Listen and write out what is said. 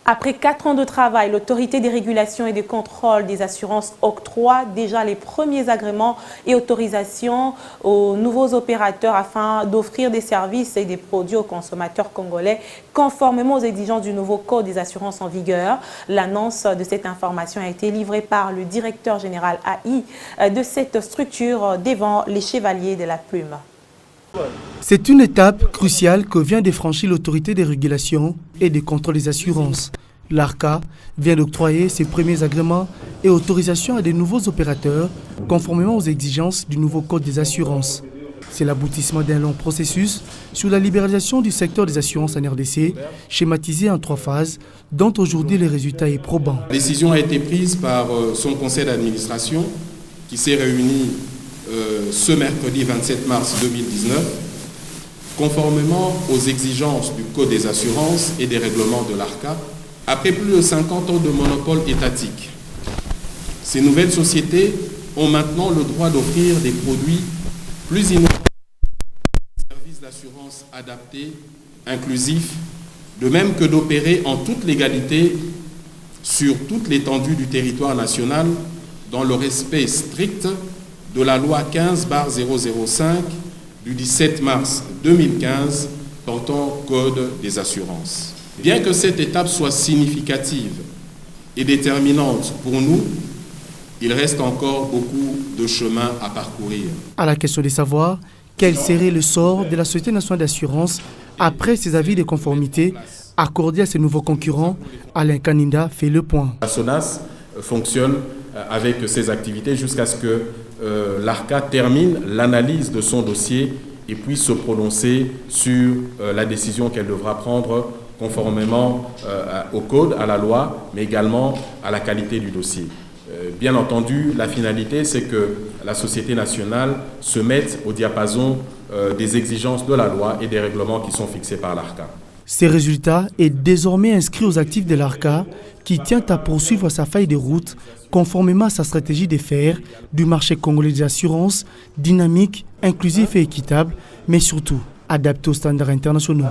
Après 4 ans de travail, l'autorité des régulations et des contrôles des assurances octroie déjà les premiers agréments et autorisations aux nouveaux opérateurs afin d'offrir des services et des produits aux consommateurs congolais conformément aux exigences du nouveau code des assurances en vigueur. L'annonce de cette information a été livrée par le directeur général AI de cette structure devant les chevaliers de la plume. C'est une étape cruciale que vient de franchir l'autorité des régulations et des contrôles des assurances. L'ARCA vient d'octroyer ses premiers agréments et autorisations à de nouveaux opérateurs conformément aux exigences du nouveau code des assurances. C'est l'aboutissement d'un long processus sur la libéralisation du secteur des assurances en RDC, schématisé en 3 phases, dont aujourd'hui le résultat est probant. La décision a été prise par son conseil d'administration qui s'est réuni ce mercredi 27 mars 2019, conformément aux exigences du Code des assurances et des règlements de l'ARCA, après plus de 50 ans de monopole étatique. Ces nouvelles sociétés ont maintenant le droit d'offrir des produits plus innovants, des services d'assurance adaptés, inclusifs, de même que d'opérer en toute légalité sur toute l'étendue du territoire national dans le respect strict de la loi 15/005 du 17 mars 2015 portant Code des assurances. Bien que cette étape soit significative et déterminante pour nous, il reste encore beaucoup de chemin à parcourir. À la question de savoir quel serait le sort de la Société nationale d'assurance après ces avis de conformité accordés à ses nouveaux concurrents, Alain Kaninda fait le point. La SONAS fonctionne avec ses activités jusqu'à ce que l'ARCA termine l'analyse de son dossier et puisse se prononcer sur la décision qu'elle devra prendre conformément au code, à la loi, mais également à la qualité du dossier. Bien entendu, la finalité, c'est que la Société nationale se mette au diapason des exigences de la loi et des règlements qui sont fixés par l'ARCA. Ces résultats est désormais inscrit aux actifs de l'ARCA qui tient à poursuivre sa feuille de route conformément à sa stratégie de faire du marché congolais des assurances dynamique, inclusif et équitable, mais surtout adapté aux standards internationaux.